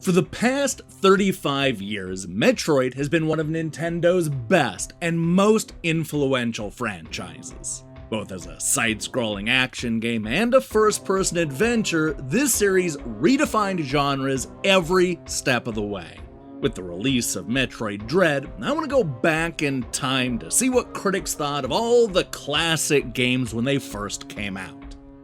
For the past 35 years, Metroid has been one of Nintendo's best and most influential franchises. Both as a side-scrolling action game and a first-person adventure, this series redefined genres every step of the way. With the release of Metroid Dread, I want to go back in time to see what critics thought of all the classic games when they first came out.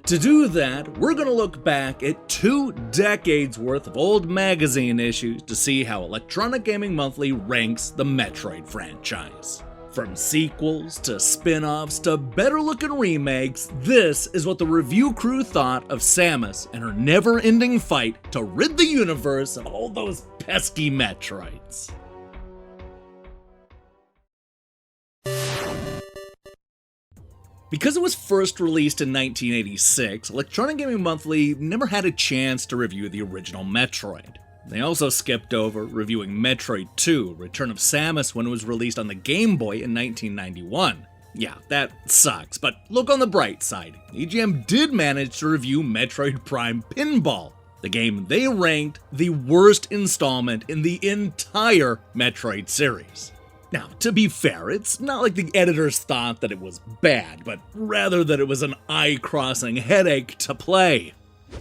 To do that, we're going to look back at 2 decades worth of old magazine issues to see how Electronic Gaming Monthly ranks the Metroid franchise. From sequels to spin-offs to better-looking remakes, this is what the review crew thought of Samus and her never-ending fight to rid the universe of all those pesky Metroids. Because it was first released in 1986, Electronic Gaming Monthly never had a chance to review the original Metroid. They also skipped over reviewing Metroid 2: Return of Samus when it was released on the Game Boy in 1991. Yeah, that sucks, but look on the bright side. EGM did manage to review Metroid Prime Pinball, the game they ranked the worst installment in the entire Metroid series. Now, to be fair, it's not like the editors thought that it was bad, but rather that it was an eye-crossing headache to play.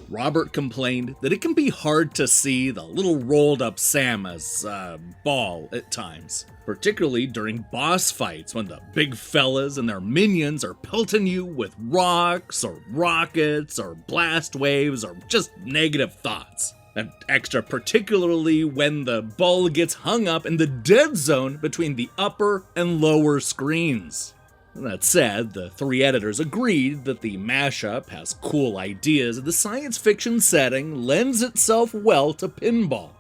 Robert complained that it can be hard to see the little rolled-up Samus ball at times, particularly during boss fights when the big fellas and their minions are pelting you with rocks or rockets or blast waves or just negative thoughts. And extra particularly when the ball gets hung up in the dead zone between the upper and lower screens. That said, the 3 editors agreed that the mashup has cool ideas and the science fiction setting lends itself well to pinball.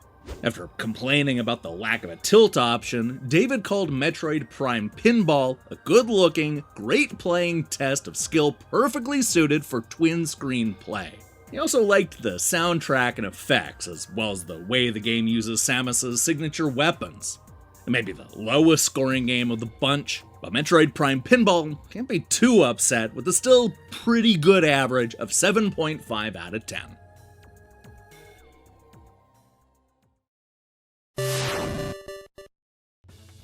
After complaining about the lack of a tilt option, David called Metroid Prime Pinball a good-looking, great-playing test of skill perfectly suited for twin-screen play. He also liked the soundtrack and effects, as well as the way the game uses Samus's signature weapons. It may be the lowest scoring game of the bunch, but Metroid Prime Pinball can't be too upset with a still pretty good average of 7.5 out of 10.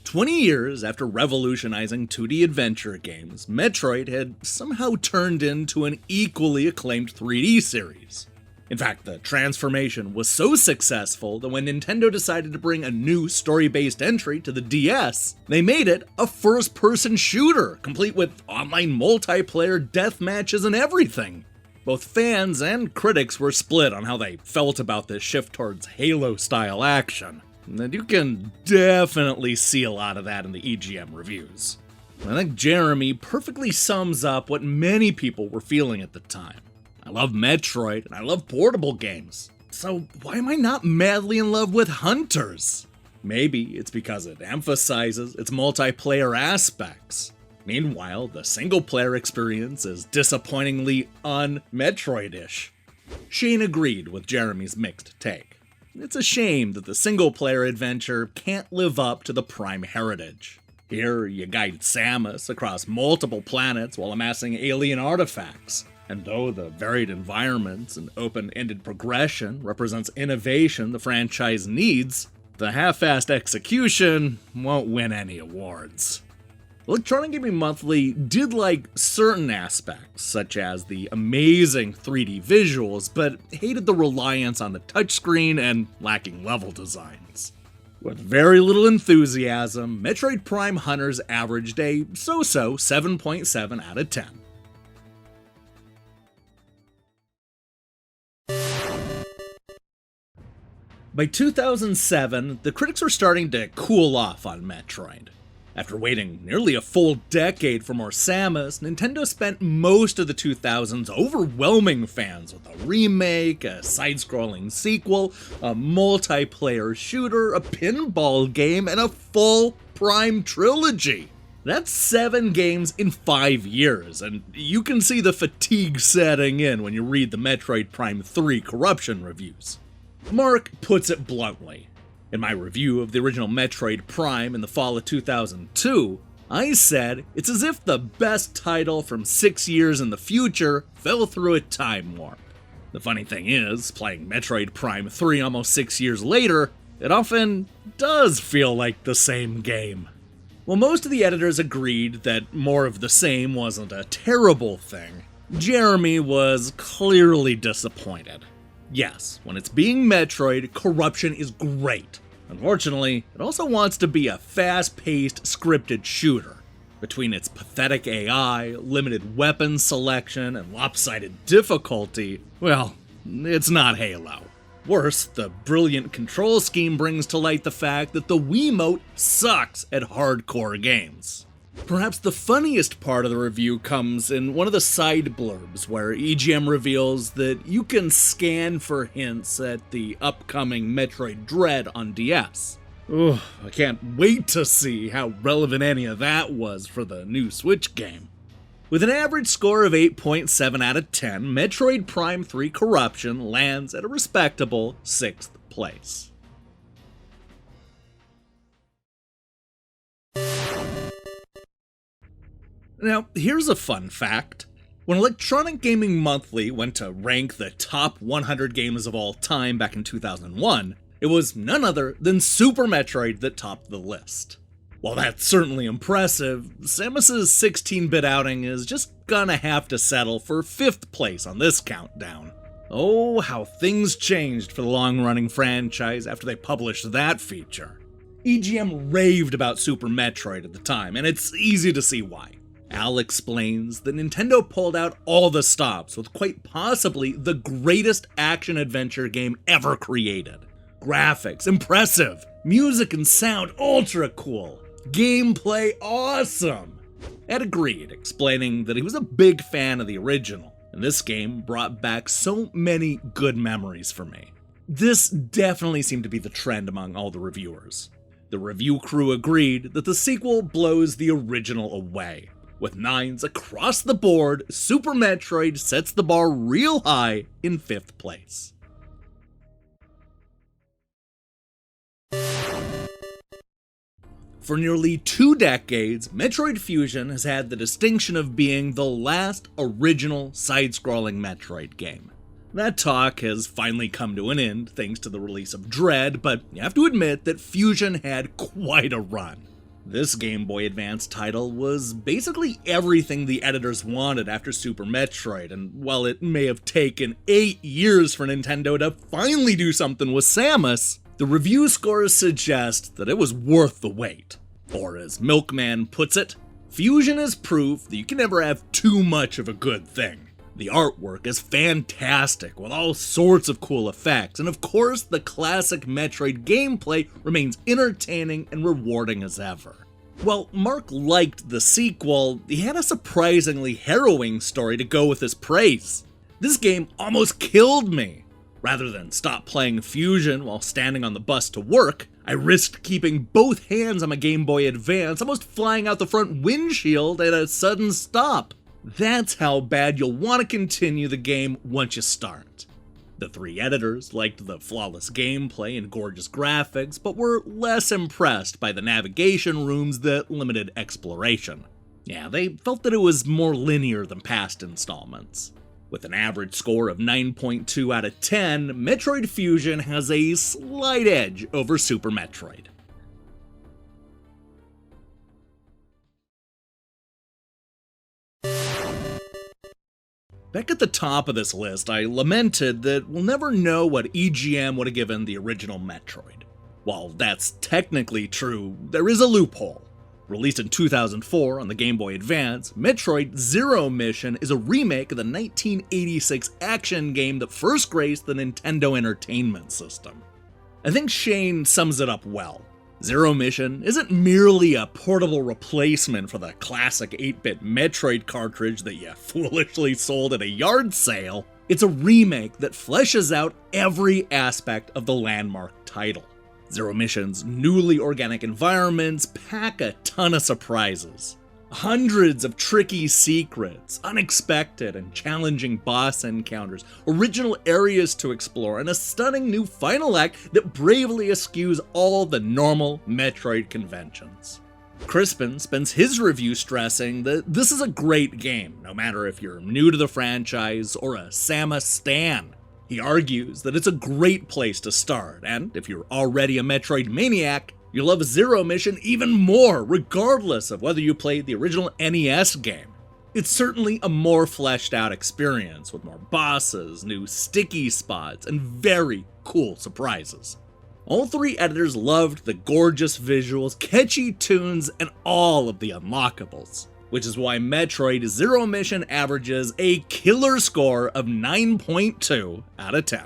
"20 years after revolutionizing 2D adventure games, Metroid had somehow turned into an equally acclaimed 3D series. In fact, the transformation was so successful that when Nintendo decided to bring a new story-based entry to the DS, they made it a first-person shooter, complete with online multiplayer death matches and everything. Both fans and critics were split on how they felt about this shift towards Halo-style action. And you can definitely see a lot of that in the EGM reviews. I think Jeremy perfectly sums up what many people were feeling at the time. I love Metroid, and I love portable games. So why am I not madly in love with Hunters? Maybe it's because it emphasizes its multiplayer aspects. Meanwhile, the single-player experience is disappointingly un-Metroid-ish. Shane agreed with Jeremy's mixed take. It's a shame that the single-player adventure can't live up to the Prime heritage. Here, you guide Samus across multiple planets while amassing alien artifacts. And though the varied environments and open-ended progression represents innovation the franchise needs, the half-assed execution won't win any awards. Electronic Gaming Monthly did like certain aspects, such as the amazing 3D visuals, but hated the reliance on the touchscreen and lacking level designs. With very little enthusiasm, Metroid Prime Hunters averaged a so-so 7.7 out of 10. By 2007, the critics were starting to cool off on Metroid. After waiting nearly a full decade for more Samus, Nintendo spent most of the 2000s overwhelming fans with a remake, a side-scrolling sequel, a multiplayer shooter, a pinball game, and a full Prime trilogy. That's 7 games in 5 years, and you can see the fatigue setting in when you read the Metroid Prime 3 Corruption reviews. Mark puts it bluntly. In my review of the original Metroid Prime in the fall of 2002, I said it's as if the best title from 6 years in the future fell through a time warp. The funny thing is, playing Metroid Prime 3 almost 6 years later, it often does feel like the same game. While most of the editors agreed that more of the same wasn't a terrible thing, Jeremy was clearly disappointed. Yes, when it's being Metroid, corruption is great. Unfortunately, it also wants to be a fast-paced, scripted shooter. Between its pathetic AI, limited weapon selection, and lopsided difficulty, well, it's not Halo. Worse, the brilliant control scheme brings to light the fact that the Wiimote sucks at hardcore games. Perhaps the funniest part of the review comes in one of the side blurbs where EGM reveals that you can scan for hints at the upcoming Metroid Dread on DS. Ugh, I can't wait to see how relevant any of that was for the new Switch game. With an average score of 8.7 out of 10, Metroid Prime 3 Corruption lands at a respectable 6th place. Now, here's a fun fact. When Electronic Gaming Monthly went to rank the top 100 games of all time back in 2001, it was none other than Super Metroid that topped the list. While that's certainly impressive, Samus's 16-bit outing is just gonna have to settle for 5th place on this countdown. Oh, how things changed for the long-running franchise after they published that feature. EGM raved about Super Metroid at the time, and it's easy to see why. Al explains that Nintendo pulled out all the stops with quite possibly the greatest action-adventure game ever created. Graphics, impressive. Music and sound, ultra cool. Gameplay, awesome. Ed agreed, explaining that he was a big fan of the original, and this game brought back so many good memories for me. This definitely seemed to be the trend among all the reviewers. The review crew agreed that the sequel blows the original away. With 9s across the board, Super Metroid sets the bar real high in 5th place. For nearly 2 decades, Metroid Fusion has had the distinction of being the last original side-scrolling Metroid game. That talk has finally come to an end thanks to the release of Dread, but you have to admit that Fusion had quite a run. This Game Boy Advance title was basically everything the editors wanted after Super Metroid, and while it may have taken 8 years for Nintendo to finally do something with Samus, the review scores suggest that it was worth the wait. Or as Milkman puts it, Fusion is proof that you can never have too much of a good thing. The artwork is fantastic with all sorts of cool effects, and of course the classic Metroid gameplay remains entertaining and rewarding as ever. While Mark liked the sequel, he had a surprisingly harrowing story to go with his praise. This game almost killed me. Rather than stop playing Fusion while standing on the bus to work, I risked keeping both hands on my Game Boy Advance, almost flying out the front windshield at a sudden stop. That's how bad you'll want to continue the game once you start. The 3 editors liked the flawless gameplay and gorgeous graphics, but were less impressed by the navigation rooms that limited exploration. Yeah, they felt that it was more linear than past installments. With an average score of 9.2 out of 10, Metroid Fusion has a slight edge over Super Metroid. Back at the top of this list, I lamented that we'll never know what EGM would have given the original Metroid. While that's technically true, there is a loophole. Released in 2004 on the Game Boy Advance, Metroid Zero Mission is a remake of the 1986 action game that first graced the Nintendo Entertainment System. I think Shane sums it up well. Zero Mission isn't merely a portable replacement for the classic 8-bit Metroid cartridge that you foolishly sold at a yard sale. It's a remake that fleshes out every aspect of the landmark title. Zero Mission's newly organic environments pack a ton of surprises. Hundreds of tricky secrets, unexpected and challenging boss encounters, original areas to explore, and a stunning new final act that bravely eschews all the normal Metroid conventions. Crispin spends his review stressing that this is a great game, no matter if you're new to the franchise or a Samus stan. He argues that it's a great place to start, and if you're already a Metroid maniac, you'll love Zero Mission even more, regardless of whether you played the original NES game. It's certainly a more fleshed out experience, with more bosses, new sticky spots, and very cool surprises. All three editors loved the gorgeous visuals, catchy tunes, and all of the unlockables, which is why Metroid Zero Mission averages a killer score of 9.2 out of 10.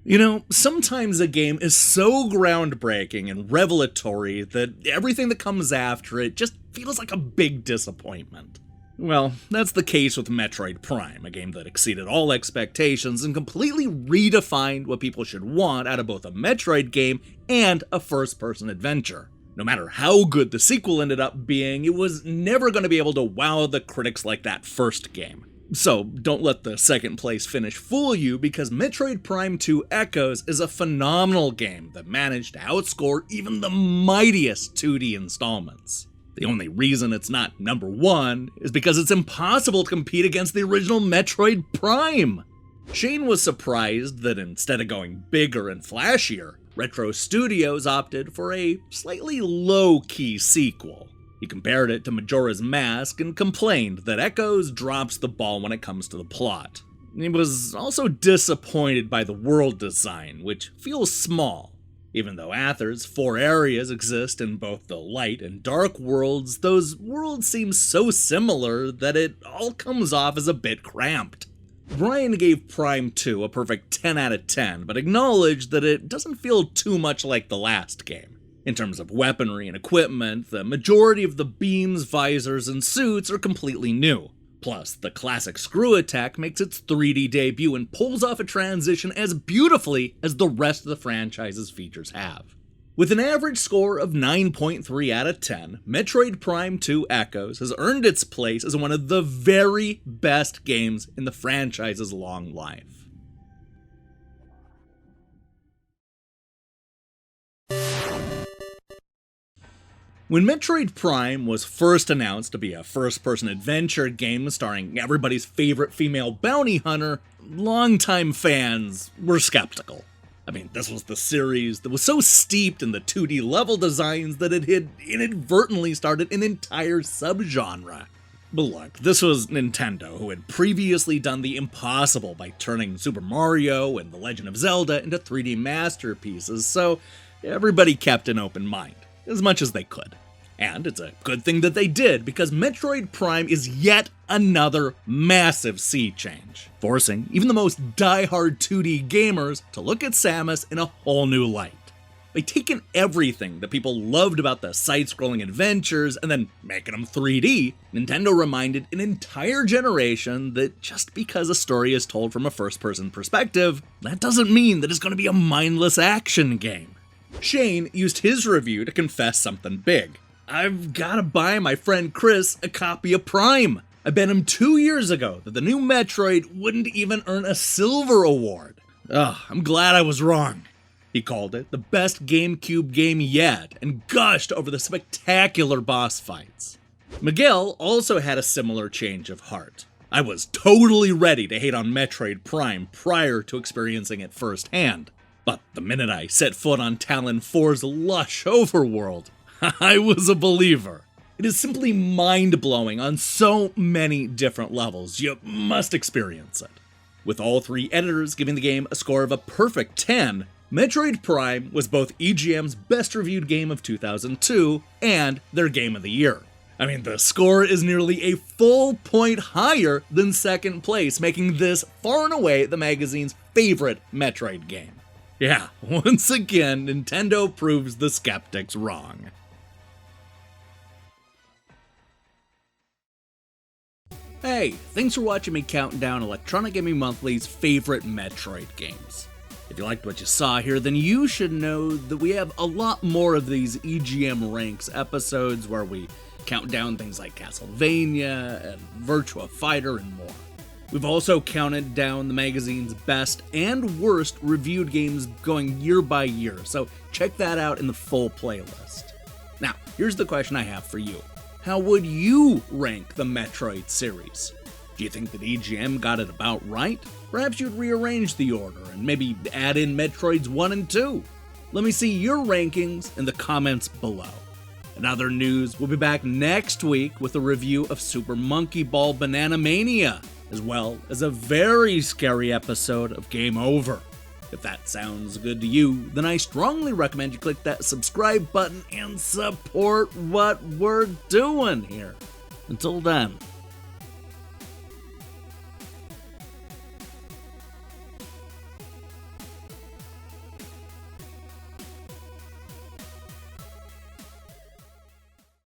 You know, sometimes a game is so groundbreaking and revelatory that everything that comes after it just feels like a big disappointment. Well, that's the case with Metroid Prime, a game that exceeded all expectations and completely redefined what people should want out of both a Metroid game and a first-person adventure. No matter how good the sequel ended up being, it was never going to be able to wow the critics like that first game. So don't let the second place finish fool you, because Metroid Prime 2 Echoes is a phenomenal game that managed to outscore even the mightiest 2D installments. The only reason it's not number one is because it's impossible to compete against the original Metroid Prime. Shane was surprised that instead of going bigger and flashier, Retro Studios opted for a slightly low-key sequel. He compared it to Majora's Mask and complained that Echoes drops the ball when it comes to the plot. He was also disappointed by the world design, which feels small. Even though Aether's 4 areas exist in both the light and dark worlds, those worlds seem so similar that it all comes off as a bit cramped. Brian gave Prime 2 a perfect 10 out of 10, but acknowledged that it doesn't feel too much like the last game. In terms of weaponry and equipment, the majority of the beams, visors, and suits are completely new. Plus, the classic screw attack makes its 3D debut and pulls off a transition as beautifully as the rest of the franchise's features have. With an average score of 9.3 out of 10, Metroid Prime 2 Echoes has earned its place as one of the very best games in the franchise's long life. When Metroid Prime was first announced to be a first-person adventure game starring everybody's favorite female bounty hunter, longtime fans were skeptical. I mean, this was the series that was so steeped in the 2D level designs that it had inadvertently started an entire subgenre. But look, this was Nintendo, who had previously done the impossible by turning Super Mario and The Legend of Zelda into 3D masterpieces, so everybody kept an open mind, as much as they could. And it's a good thing that they did, because Metroid Prime is yet another massive sea change, forcing even the most die-hard 2D gamers to look at Samus in a whole new light. By taking everything that people loved about the side-scrolling adventures and then making them 3D, Nintendo reminded an entire generation that just because a story is told from a first-person perspective, that doesn't mean that it's going to be a mindless action game. Shane used his review to confess something big. I've gotta buy my friend Chris a copy of Prime. I bet him 2 years ago that the new Metroid wouldn't even earn a silver award. I'm glad I was wrong. He called it the best GameCube game yet and gushed over the spectacular boss fights. Miguel also had a similar change of heart. I was totally ready to hate on Metroid Prime prior to experiencing it firsthand. But the minute I set foot on Talon 4's lush overworld, I was a believer. It is simply mind-blowing on so many different levels. You must experience it. With all three editors giving the game a score of a perfect 10, Metroid Prime was both EGM's best-reviewed game of 2002 and their Game of the Year. I mean, the score is nearly a full point higher than second place, making this far and away the magazine's favorite Metroid game. Yeah, once again, Nintendo proves the skeptics wrong. Hey, thanks for watching me count down Electronic Gaming Monthly's favorite Metroid games. If you liked what you saw here, then you should know that we have a lot more of these EGM Ranks episodes where we count down things like Castlevania and Virtua Fighter and more. We've also counted down the magazine's best and worst reviewed games going year by year, so check that out in the full playlist. Now, here's the question I have for you. How would you rank the Metroid series? Do you think that EGM got it about right? Perhaps you'd rearrange the order and maybe add in Metroids 1 and 2. Let me see your rankings in the comments below. In other news, we'll be back next week with a review of Super Monkey Ball Banana Mania, as well as a very scary episode of Game Over. If that sounds good to you, then I strongly recommend you click that subscribe button and support what we're doing here. Until then.